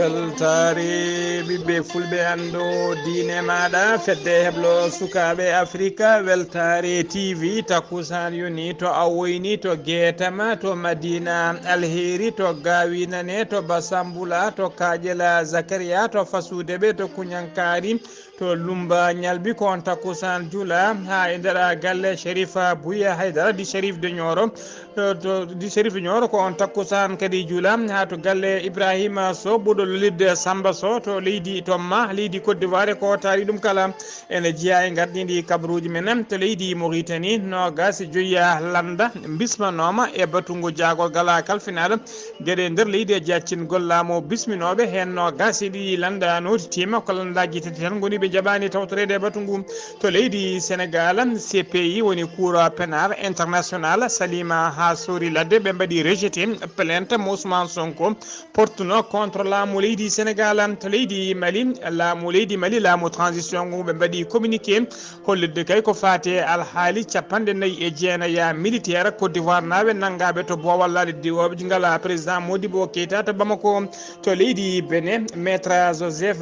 weltare ɓiɓɓe fulɓe anndo diine maɗa fedde heblo sukaɓe afrique weltare tv takkusan yoni to a woyni to guetama to madina alheri to gawinane to basambula to kaƴela zacharia to fasudeɓe to kuñankari to lumba ñalbi ko on takkusan juula ha e nder galle shérifa bouya haydara di shérif de ñoro to di shérif de ñoro ko on takkusan kadi juula ha to galle ibrahima sow ɓuɗo lolidde samba sow to leydi tomma leydi côte d'ivoire ko taari ɗum kala ene jeeya e garɗiɗi kabaruji men to leydi mauritanie nogas joyiya landa bismanoma e batungu jagol gala kalfinaɗo gueɗe nder leydi e jeccingol laamu bisminoɓe hen nogas e ɗiɗi landa notitima ko landaji tati tan goni ɓe jaɓani tawtorede e batungu to leydi sénégal cpi woni cour pénal international salima ha sori ladde ɓe mbaɗi rejeté plainte mo ousmane sonko portuno contre laamu leydi sénégal to leydi mali laamu leydi mali laamu transition ngu ɓe mbaɗi communiqué hollidde kay ko fate alhaali capanɗe nayyi e jeenaya militaire côte d'ivoire naɓe nangaɓe to bowallade diwoɓe ngala président modibo keita to bamako to leydi benin maître joseph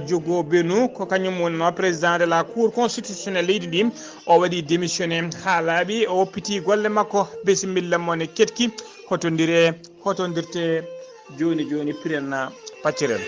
diogo benou ko kañum wonno président de la cour constitutionnelle leydi ndi o waɗi démissionné ha laaɓi o woppiti golle makko bisimilla mone ketki hotondirte joni joni pirenna paccirel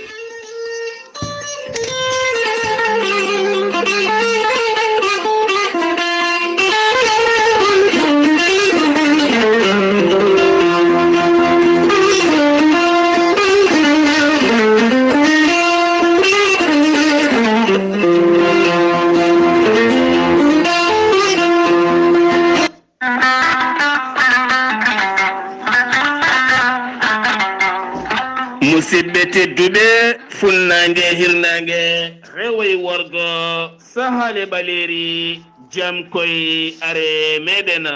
musidɓe tedduɓe fulnangue hirnangue rewoye worgo sahale ɓaleri jam koye are meɗen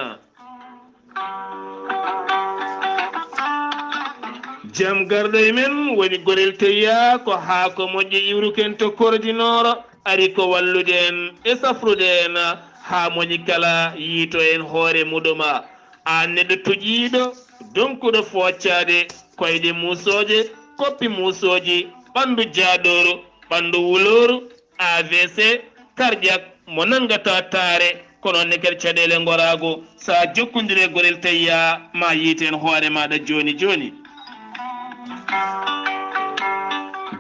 jam garɗo e men woni gorel teya ko haako moƴƴo iwruken to kordinoro ari ko wallude en e safrude en ha moƴi kala yiito en hoore muɗuma an neɗɗo toƴiɗo donkuɗo foccade koyɗe musoje koppi musoji ɓandu jaɗoru ɓandu wuloru avc cardiaque mo nangata taare kono ne kadi caɗele gorago sa jokkodire gorel tayya ma yiiten hoore maɗa joni joni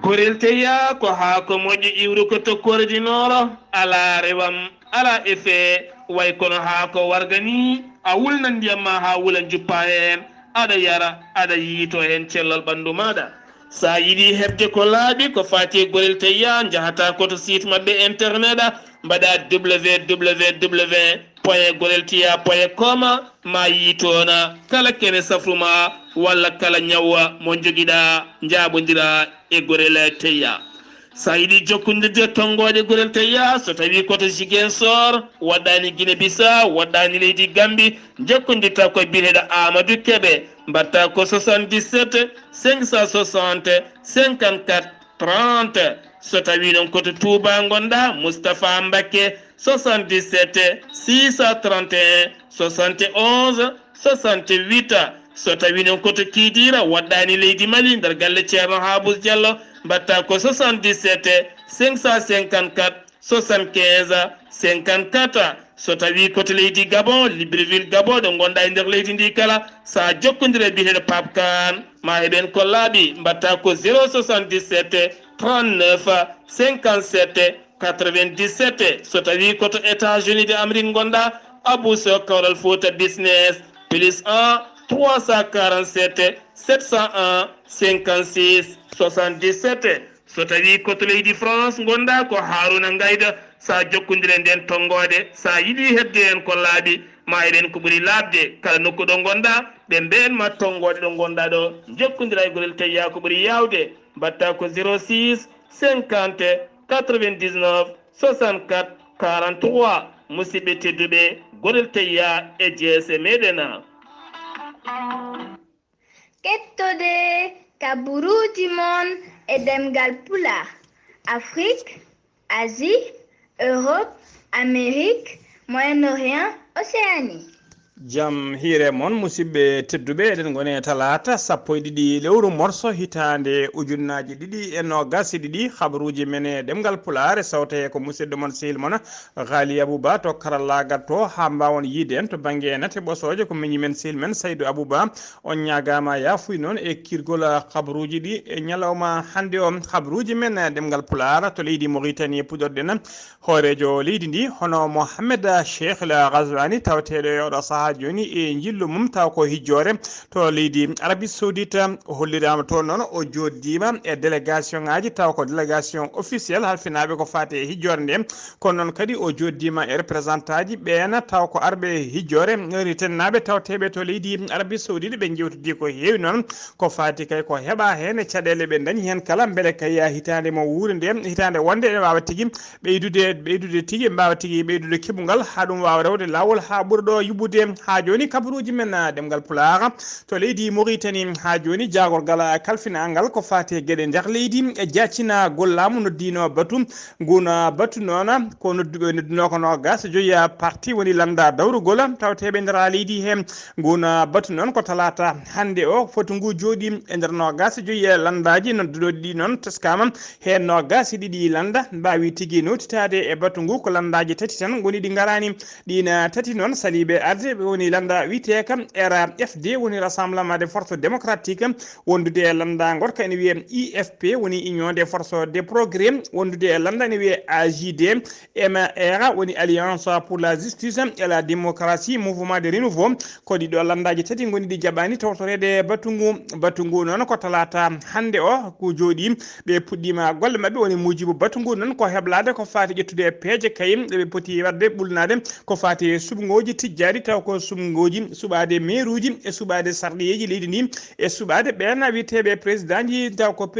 gorel tayya ko ha ko moƴƴo iwru ko tokkordinoro ala rewam ala effet way kono ha ko wargani a wulna ndiyam ma ha wula juppa hen aɗa yara aɗa yiito hen cellal ɓandu maɗa sa yiɗi hebde ko laaɓi ko fati gorel tayya jahata koto site mabɓe internet mbaɗa www point gorel tiya point com ma yiitona kala kene safruma walla kala ñawwa mo joguiɗa jaɓodira e gorel tayya sa yiɗi jokkodirde tonggode gorel tayya so tawi koto Ziguinchor waɗɗani Guinée Bissau waɗɗani leydi Gambie jokkodirta ko biyeteɗo Amadou Kébé mbatta ko 77 560 54 30 so tawi noon koto Touba gonɗa Moustapha Mbacké 77 631 71 68 so tawi noon koto Kidira waɗɗani leydi Mali nder galle ceerno Habous Diallo mbatta ko 77 554 75 54 so tawi koto leydi Gabon Libreville Gabon ɗo gonɗa e nder leydi ndi kala sa jokkodire biyeteɗo Pape Kane ma heɓen ko laaɓi mbatta ko 077 39 57 97 so tawi koto États-Unis de Amérique gonɗa Abou Sow Kawlal Fouta business plus 1 347 701 56 77 so tawi koto leydi France gonɗa ko Harouna Ngayda sa jokkodire nden tonggode sa yiɗi hebde hen ko laaɓi ma eɗen ko ɓuuri labde kala nokku ɗo gonɗa ɓe mbenma tonggode ɗo gonɗa ɗo jokkodira e gorel tayya ko ɓuuri yawde mbatta ko 06 50 99 64 43 musidɓe tedduɓe gorel tayya e jeese meɗen kettode kaburuji mon e ɗemngal pulaar Afrique Asie Europe Amérique Moyen-Orient Océanie jam hiire mon musidɓe tedduɓe eɗen gone talata 12 lewru morso hitande ujunnaji ɗiɗi e nogas e ɗiɗi habaruji men e ɗemgal pulaar sawte ko musidɗo mon sehil mon Ghalii Abuu Bah to karallagal to ha mbawon yiide en to banggue nate ɓosoje ko miñi men sehil men Saydou Abou Bah on ñagama yafuy noon e kirgol habaruji ɗi e ñalawma hande o habaruji men ɗemgal pulaar to leydi Mauritanie puɗorɗen hoorejo leydi ndi hono Mohamed Cheikh la Ghazouani tawteɗo e oɗo saaha joni e jillu mum taw ko hijjore to leydi Arabie Saoudite hollirama to noon o joddima e délégation ngaji taw ko délégation officielle halfinaɓe ko fate e hijjore nde kono noon kadi o joddima e représentant ji ɓeena taw ko arɓe hijjore ritennaɓe tawteɓe to leydi Arabie Saoudite ɓe jewtidi ko heewi noon ko fati kay ko heeɓa hen e caɗele ɓe dañi hen kala beele kay hitande mo wuuri nde hitande wonde ene wawa tigui ɓeydude tigui mbawa tigui ɓeydude keɓugal ha ɗum wawa rewde lawol ha ɓuura ɗo yuɓɓude ha joni kabaruji men ɗemgal pulaar to leydi Mauritanie ha joni jagorgal kalfinangal ko fati gueɗe nder leydi e jaccina gollamu noddino batu guna batu noon ko nodduɓe nodduno ko nogas joyiya parti woni landa dawrugol tawteɓe nder leydi he guna batu noon ko talata hande o foti ngu jooɗi e nder nogas joyiya landaji nodduɗoɗi ɗi noon teskama hen nogas ɗiɗi landa mbawi tigui notitade e batu ngu ko landaji tati tan goni ɗi garani ɗina tati noon saliɓe arde woni landa wiyete kam RFD woni rassemblement des forces démocratiques wondude e landa gorka ene wiye IFP woni union des forces des progrès wondude e landa ene wiye AJD MR woni alliance pour la justice et la démocratie mouvement de renouveau ko ɗiɗo landaji tati goni ɗi jaɓani tawtorede batungu noon ko talata hande o ko jooɗi ɓe puɗɗima golle mabɓe woni mujibu batungu noon ko heblade ko fati ƴettude peeje kayim ɓe poti wadde ɓulnade ko fati subgoji tijjari taw ko subgoji suɓade maire uji e suɓade sarɗiyeji leydi ndi e suɓade ɓen wiyeteɓe président ji taw ko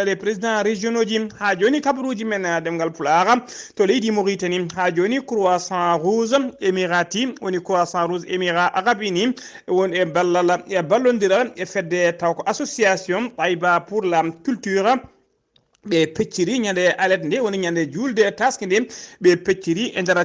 les président régionaux ji ha joni kabaruji men ɗemgal pulaar to leydi Mauritanie ha joni croissant rouge émirati woni croissant rouge émirat arabe uni won e ballal e ballodiral e fedde taw ko association Taïba pour la culture ɓe pecciri ñande alet nde woni ñande julde taske nde ɓe pecciri e nder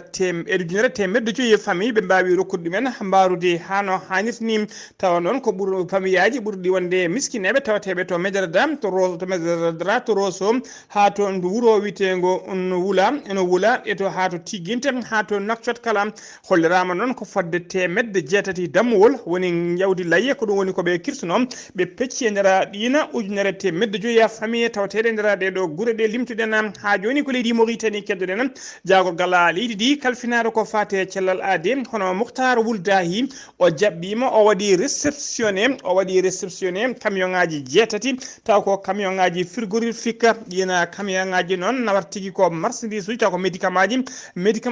ujunere temedde joyi famille ɓe mbawi rokkude ɗumen mbarude hano hannirtini tawa noon ko ɓuur famille aji ɓurɗi wonde miskineɓe tawateɓe to Méderdam to Méderdra to Rosso ha to wuuro witego wula eno wula e to ha to Tiguinte ha to Nouakchott kala hollirama noon ko fodde temedde jeetati dammuwol woni jawdi layye ko ɗum woni koɓe kirsuno ɓe pecci e nder ɗina ujunere temedde joyi famille tawateɗe nder ɗo guure ɗe limtuɗen ha joni ko leydi Mauritanie keddoɗen jagorgal leydi ndi kalfinare ko fate cellal aade hono Moukhtar Wuldahi o jaɓɓima o waɗi réceptionné camion ngaji jeetati taw ko camion ngaji frigorifique ɗina camion ngaji noon nawat tigui ko marchandise uji taw ko médicament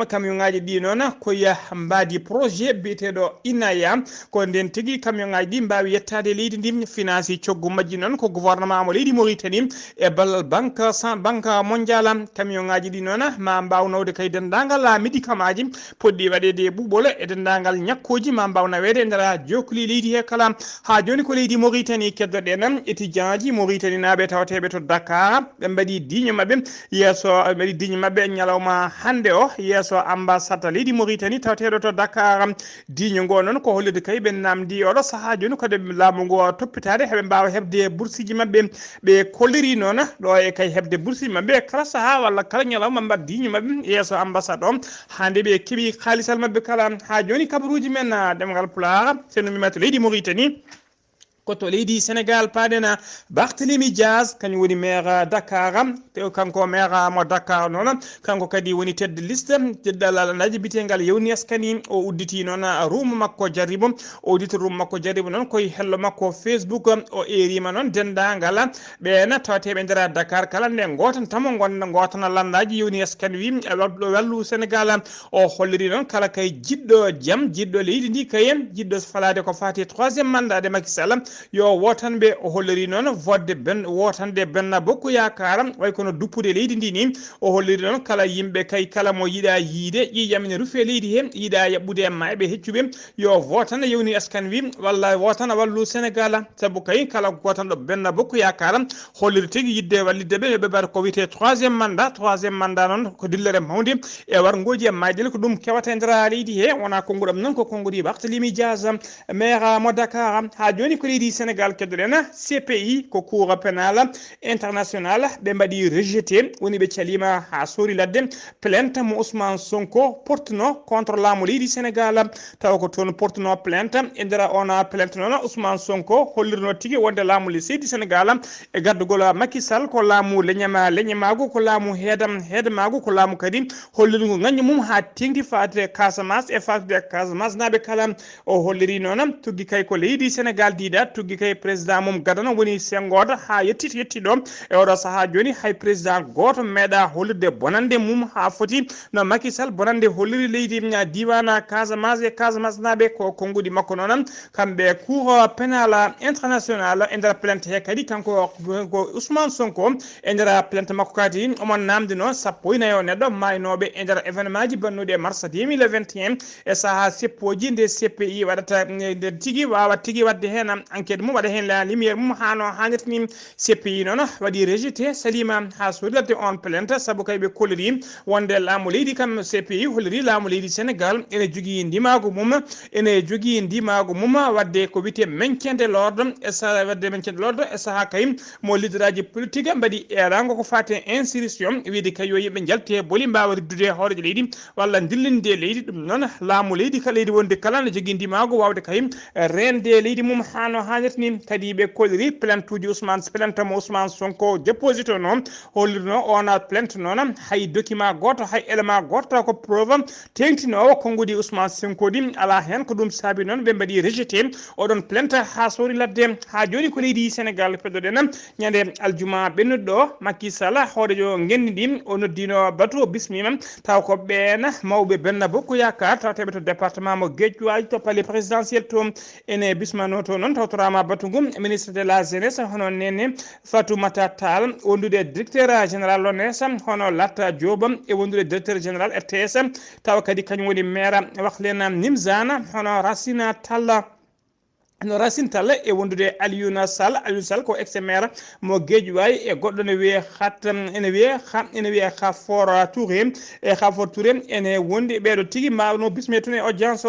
camion ngaji ɗi noon koye mbadi projet biyeteɗo inaya ko nden tigui camion ngaji ɗi mbawi yettade leydi ndi finance coggu majji noon ko gouvernement mo leydi Mauritanie e ballal banque mondiale camion ngaji ɗi noon ma mbawnawde kay dendagal médicament ji podɗi waɗede ɓuɓol e dendagal ñakkoji ma mbaw nawede e nder jokuli leydi he kala ha joni ko leydi Mauritanie keddoɗen étudiant ji Mauritanie naɓe tawateɓe to Dakar ɓe mbaɗi digne mabɓe yesso mbaɗi digne mabɓe ñalawma hande o yesso ambassade leydi Mauritanie tawateɗo to Dakar digne ngo noon ko hollide kay ɓe namdi oɗo saaha joni kode laamu ngo toppitade heɓe mbawa hebde boursiji mabɓe ɓe kolliri noon ɗo e kay hebde boursi mabɓe kala saaha walla kala ñalawma mbaɗ digne mabɓe yesso ambassade o hande ɓe keeɓi haalisal mabɓe kala ha joni kabaruji men ɗemgal pulaar senumimata leydi Mauritanie koto leydi Sénégal paɗena Barthélémy Dias kañum woni maire Dakar te kanko maire mo Dakar noon kanko kadi woni tedde liste jeɗɗal naji bitegal yewni askani o udditi noon room makko jarribo o udditi room makko jarribo noon koye hello makko Facebook o erima noon dendagal ɓena tawateɓe nder Dakar kala nde gotantamo gonda gotana landaji yewni askani wi ɗo wallu Sénégal o holliri noon kala kay jiɗɗo jaam jiɗɗo leydi ndi kayen jiɗɗo falade ko fati 3e mandat de Macky Sall yo wotanɓe o holliri noon vodde wotande benna bokku yakara way kono duppude leydi ndi ni o holliri noon kala yimɓe kay kala mo yiɗa yiide ƴiƴamine rufe leydi he yiɗa yaɓɓude e mayɓe heccuɓe yo votan yewni askan wi walla wotan wallu Sénégal saabu kay kala gotanɗo benna bokku yakara holliri tigui yidde wallidde ɓe yoɓe mbaɗa ko wiyete troisiéme mandat noon ko dillere mawde e wargoji e mayɗele ko ɗum kewata e nder leydi he wona konguɗam noon ko konngudi Barthélémy Dias maire mo Dakar ha joni ko leydi Sénégal keddoɗen CPI ko cour pénal international ɓe mbaɗi rejeté woni ɓe calima ha sori ladde plainte mo Ousmane Sonko portuno contre laamu leydi Sénégal taw ko toon portuno plainte e nder ona plainte noon Ousmane Sonko hollirno tigui wonde laamu leydi Sénégal e gaddugol Macky Sall ko laamu leñemago ko laamu heedemago ko laamu kadi hollirgo gañƴu mum ha tengti fatude Casamance e fatude Casamance naɓe kala o holliri noon tugui kay ko leydi Sénégal diida tugui kay président mum gadana woni Senghor ha yettiɗo e oɗo saaha joni hay président goto meeɗa hollirde bonande mum ha foti no Macky Sall bonande holliri leydi diwana Casamance e Casamance naɓe ko konngudi makko noon kamɓe cour pénal international e nder plainte he kadi kanko ko Ousmane Sonko e nder plainte makko kadi omon namdi noon sappo e nayo neɗɗo maynoɓe e nder événement ji bannuɗe mars 2021 e saaha seppoji nde CPI waɗata nde tigui wawa tigui wadde hen enquête mum waɗa hen la lumiére mum hano hannirta ni CPI noon waɗi rejeté salima ha sohliladde on plainte saabu kay ɓe kolliri wonde laamu leydi kam CPI holliri laamu leydi Sénégal ene jogui ndimago mum wadde ko wiyete maintien de l'ordre e saaha wadde maintien de l'ordre e saaha kay mo leader aji politique mbaɗi erango ko fate insurrection wiide kay yo yimɓe jalte booli mbawa riddude hooreje leydi walla dillinde leydi ɗum noon laamu leydi ka leydi wonde kala ne jogui ndimago wawde kay rende leydi mum hano hannirta ni kadi ɓe kolliri plainte uji plainte mo Ousmane Sonko déposito noon hollirno ona plainte noon hay document goto hay élément goto taw ko preuve tengtinowo konngudi Ousmane Sonko ɗi ala hen ko ɗum saabi noon ɓe mbaɗi rejeté oɗon plainte ha sori ladde ha joni ko leydi Sénégal peddoɗen ñande aljuma ɓennuɗo Macky Sall hoorejo gendi ɗi o noddino batu o bismima taw ko ɓen mawɓe benna bokku yakar tawteɓe to département mo Guédiawaye to palais présidentiel to ene bismano to noon tawtorama batu ngum ministre de la jeunesse hono nene Fatoumata Tall wondude directeur général l'ONES hono Latta Diop e wondude directeur général RTS taw kadi kañum woni maire Wakhlena Nimzana hono Racine Talla e wondude Alioune Sall ko ex maire mo Guédiawaye e goɗɗo ne wiye ene wiye Khafor Touré ene wondi ɓeɗo tigui mbawno bisme tun e audience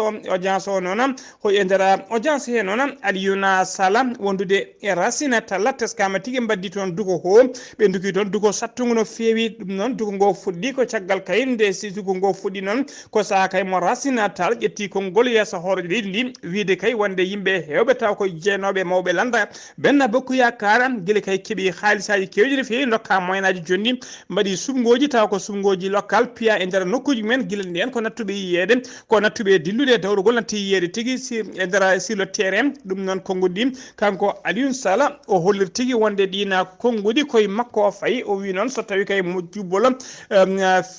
o noon ko e nder audience he noon Alioune Sall wondude e Racine Talla teskama tigui mbaddi toon dugo ho ɓe dukki toon dugo sattugo no fewi ɗum noon dugo ngo fuɗɗi ko caggal kay nde si dugo ngo fuɗɗi noon ko saaha kay mo Racine Talla ƴetti konngol yeeso hoore leydi ndi wiide kay wonde yimɓe hewɓe taw ko jeenoɓe mawɓe landa benna bokku yakara guila kay keeɓi haalisaji kewji no fewi dokka moyen aji jonni mbaɗi sumgoji taw ko sumgoji local piya e nder nokkuji mumen guila nden ko nattuɓe yiyede ko nattuɓe dillude dawrugol natti yiyede tigui e nder sur le terrain ɗum noon konngudi kanko Alioune Sall o hollir tigui wonde ɗina konngudi koye makko o fayi o wi noon so tawi kay mo jubbolo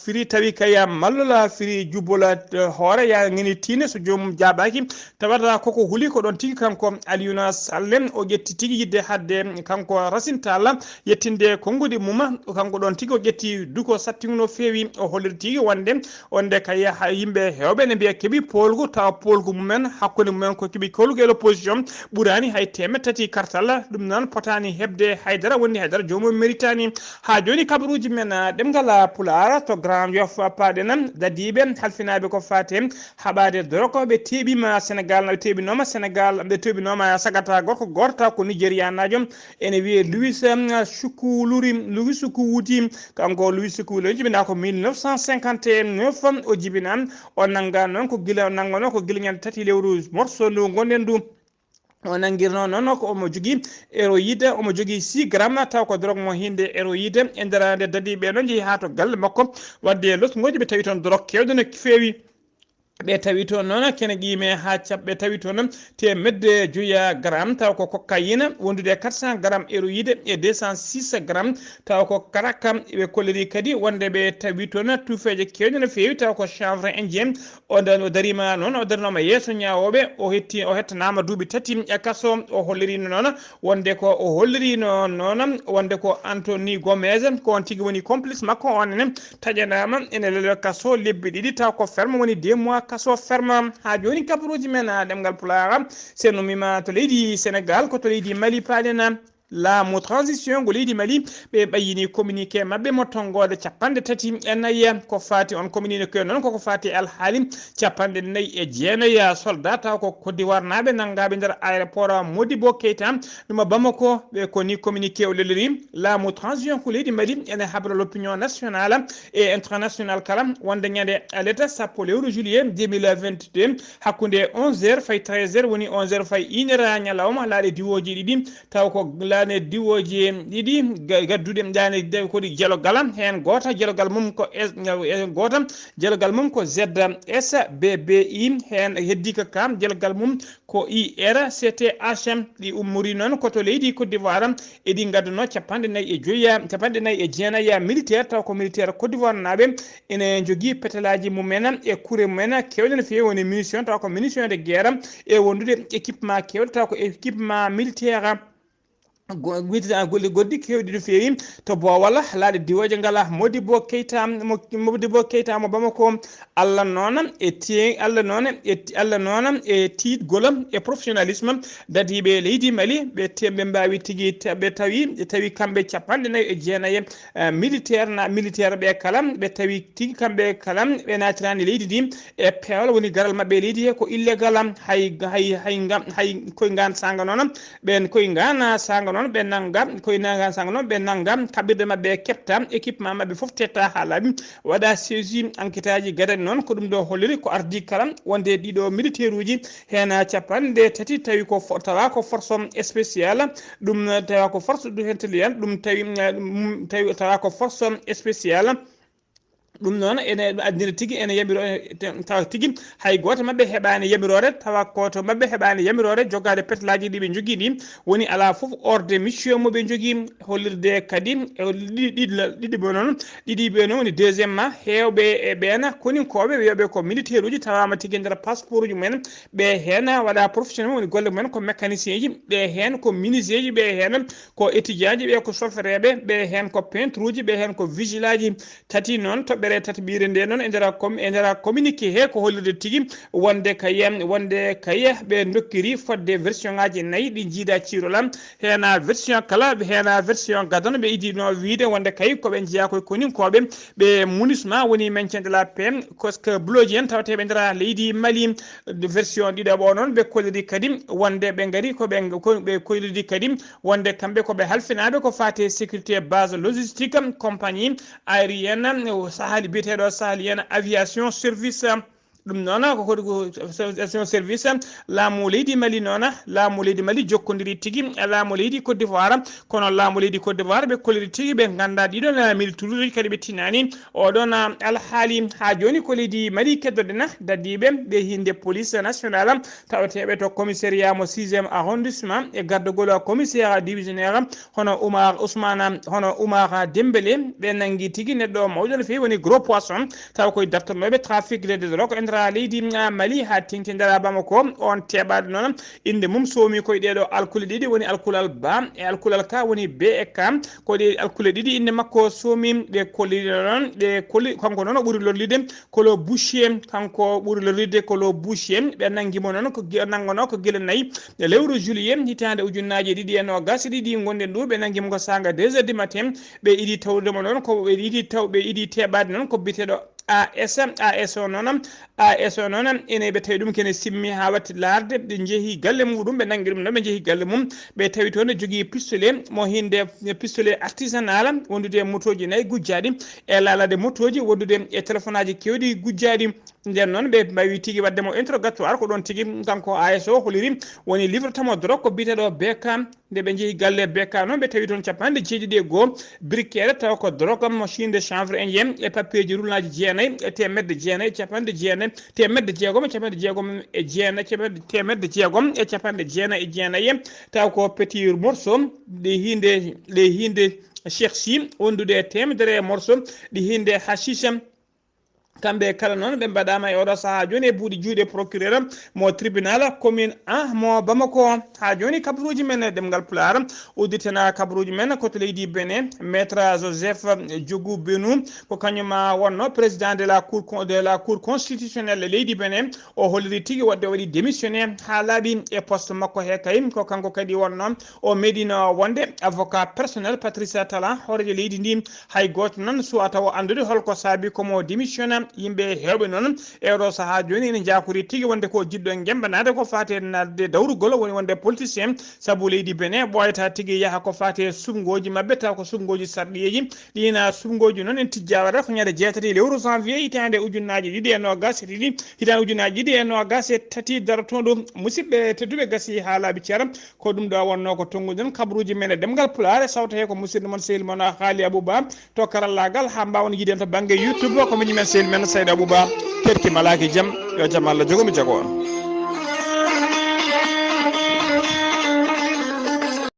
firi tawi kay mallola firi jubbola hoore ya ngeni tine so jomum jaɓaki tawata koko huuli ko ɗon tigui kanko Alioune Sall o ƴetti tigui yidde hadde kanko Racine Talla yettinde konngudi mum kanko ɗon tigui o ƴetti duko sattigo no fewi o hollir tigui wonde kay yimɓe hewɓe ne mbiya keeɓi polgu taw polgu mumen hakkude mumen ko keeɓi kolgu e l'opposition ɓuurani hay temed tati kartal ɗum noon potani hebde haydara woni haydara jomum méritani ha joni kabaruji men ɗemgal pulaar to Grand Yoff paɗen dadiɓe halfinaɓe ko fate haɓade doroko ɓe teeɓima Sénégal ɓe teeɓinoma sagata gorko gorta ko Nigéria najo ene wiye Louis Sukuwuti kanko Louis Sukuwuti jibina ko 1959 o jibina o nanga noon ko gila ñande tati lewru morso ndu gonden ndu o nanguirno noon ko omo jogui héroïde omo jogui 6 grammes taw ko drogue mo hinde héroïde e nder nde dadiɓe noon jeehi ha to galle makko wadde lottogoji ɓe tawi toon drogue kewɗe no fewi ɓe tawi toon noon kene qime ha caɓɓe tawi toon temedde joya gramme taw ko cocaïne wondude 400 gramme héroïde e 206 gramme taw ko crack ɓe kolliri kadi wonde ɓe tawi toon tufeje kewɗe no fewi taw ko chanvre indien o darima noon o darinoma yesso ñawoɓe o hettanama duuɓi 3 e kaso o hollirino noon wonde ko o hollirino noon wonde ko Anthony Gomez ko on tigui woni complice makko onne taƴanama ene lelo kaso lebbi 2 taw ko ferme woni 2 mois kaso ferme ha joni kabaruji men ɗemgal pulaar sen numima to leydi Sénégal ko to leydi Mali palena laamu transition ngo leydi Mali ɓe ɓayini communiqué mabɓe mo tongode 34 ko fati on communiqué noon koko fati alhaali 49 soldat taw ko Côte d'Ivoire naɓe nangaɓe nder aéroport Modibo Keita ɗuma Bamako ɓe koni communiqué o lelori laamu transition ko leydi Mali ene habra l'opinion nationale et international kala wonde ñande aleta sappo lewru juillet 2022 hakkude 11h fayi 13h woni 11h fayi 1h ñalawma laaɗe diwoji ɗiɗi taw ko lane diwoji ɗiɗi gadduɗe ɗane kodi jelogal hen goto jelogal mum ko goto jelogal mum ko ZSBBI hen heddi ka kam jelogal mum ko IRCTH ɗi ummori noon koto leydi Côte d'Ivoire eɗi gadduno 49 militaire taw ko militaire Côte d'Ivoire naɓe ene jogui pétalaji mumen e kuure mumen kewɗe no fewi woni munition taw ko munition de guerre e wondude équipement kewɗe taw ko équipement militaire golle goddi kewɗi no fewi to Bowal laaɗe diwoje ngala Modibo Keita mo Bamako Allah noon e tiɗgol e professionnalisme dadiɓe leydi Mali ɓe mbawi tigui ɓe tawi kamɓe 49 militaire ɓe kala ɓe tawi tigui kamɓe kala ɓe natirani leydi ndi e pewal woni garal mabɓe leydi he ko illégal hay koye gan sanga noon ɓen koye gana sanga noon ɓe nangga koye naga sanga noon ɓe nangga kaɓirɗe mabɓe kepta équipement mabɓe foof tetta ha laaɓi waɗa saisi enquête aji gadani noon ko ɗum ɗo holliri ko ardi kala wonde ɗiɗo militaire uji hen 30 tawi ko tawa ko force spéciale ɗum tawa ko force ɗum intelligence ɗum tawi tawa ko force spéciale ɗum noon ene andina tigui ene yamiro tawa tigui hay goto mabɓe heɓani yamirore tawa koto mabɓe heɓani yamirore jogade pétalaji ɗi ɓe jogui ɗi woni ala foof ordre mission moɓe jogui hollirde kadi ɗiɗi ɓe noon woni deuxiémement hewɓe e ɓen koninkoɓe wiyaɓe ko militaire uji tawama tigui nder passeport uji mumen ɓe hen waɗa professionnel woni golle mumen ko mécanicien ji ɓe hen ko menuisier ji ɓe hen ko étudiant ji ɓe ko chauffeur-eɓe ɓe hen ko peintre uji ɓe hen ko vigile ji tati noon toɓɓere tati ɓiire nde noon e nder communiqué he ko hollirde tigui wonde kaye ɓe dokkiri fodde version ngaji 4 ɗi jiida cirolam hena version kala hena version gadano ɓe idino wiide wonde kayi koɓe jeeya koye koninkoɓe ɓe munissement woni maintien de la paix que bloji en tawateɓe nder leydi Mali version ɗiɗo noon ɓe kolliri kadi wonde ɓe gaari ɓe kolliri kadi wonde kamɓe koɓe halfinaɓe ko fate sécurité base logistique compagnie aérienne sahali biyeteɗo sahalienne aviation service ɗum noon ko station service laamu leydi Mali noon laamu leydi Mali jokkodiri tigui laamu leydi Côte d'Ivoire kono laamu leydi Côte d'Ivoire ɓe kolliri tigui ɓe ganda ɗiɗon militaire kadi ɓe tinani oɗon alhaali ha joni ko leydi Mali keddoɗena dadiɓe ɓe hinde police nationale tawateɓe to commissariat mo 6e arrondissement e gardogol commissaire divisionnaire hono Oumar Dembélé ɓe nangui tigui neɗɗo mawɗo no fewi woni gros poisson taw koye dartanoɓe trafic de drogue leydi Mali ha tengtindira Bamako on teɓade noon inde mum soomi koye ɗeɗo alkule ɗiɗi woni alkulal ba e alkulal ka woni B e K ko ɗe alkule ɗiɗi inde makko soomi ɓe kolliri noon ɓe kolli kanko noon o ɓuuri lorlide kolo bouchier kanko ɓuuri lorlide kolo bouchier ɓe nanguimo noon ko nangono ko guila 4 lewru juillet hitande ujunnaje 2022 gonden ɗo ɓe nanguimo ko sanga 2h du matin ɓe iɗi tawdemo noon ko ɓe iɗi teɓade noon ko biteɗo AS o noon ene ɓe tawi ɗum kene simmi ha watti larde ɓe jeehi galle muɗum ɓe nangui ɗum noon ɓe jeehi galle mum ɓe tawi toon ne jogui pistolet mo hinde pistolet artisanal wondude motoji 4 gujjaɗi e lalade motoji wondude e téléphone aji kewɗi gujjaɗi nden noon ɓe mbawi tigui waddemo interrogatoire ko ɗon tigui kanko ASO holiri woni livrotamo drogue ko biteɗo Bekam nde ɓe jeehi galle Bekam noon ɓe tawi toon 9.1 briquet taw ko drogue machine de chanvre indien e papier ji roulaji jeenayyi e temedde jeenayyi capanɗe jeenayyi temedde jeegom e capanɗe jeegom e jeenayyi temedde jeegom e capanɗe jeenayyi e jeenayyi taw ko petit morceau ɗe hinde Cheikh Sy wondude temedere morceau ɗi hinde hashisha kamɓe kala noon ɓe mbaɗama e oɗo saaha joni e buuɗi juuɗe procureur mo tribunal commune 1 mo Bamako ha joni kabaruji men ɗemgal pulaar udditena kabaruji men koto leydi Benin maître Joseph Diogou Benou ko kañuma wonno président de la cour constitutionnelle leydi Benin o holliri tigui wadde o waɗi démissionné ha laaɓi e poste makko he kay ko kanko kadi wonno o meɗino wonde avocat personnel Patricia Talla horejo leydi ndi hay goto noon suwa taw andude holko saabi komo démissionna yimɓe hewɓe noon e oɗo saaha joni ene jakori tigui wonde ko jiɗɗo gembanade ko fate nadde dawrugol woni wonde politicien saabu leydi Benin ɓoyata tigui yaaha ko fate sumgoji mabɓe taw ko sumgoji sarɗiyeji ɗina sumgoji noon en tijja waɗa ko ñande 6 lewru janvier hitande ujunnaji ɗiɗi e nogas e ɗiɗi hitande ujunnaji ɗiɗi e nogas e tati daratoɗo musidɓe tedduɓe gasi ha laaɓi ceera ko ɗum ɗo wonno ko tonguɗen kabaruji men e ɗemgal pulaar sawta he ko musidɗo moon sehil moon Ghalii Abuu Bah to karallagal ha mbawon yiiden to banggue YouTube ko miñi men sehil men Abou Bah perki malaki jaam yo jaam Allah jogomi jago on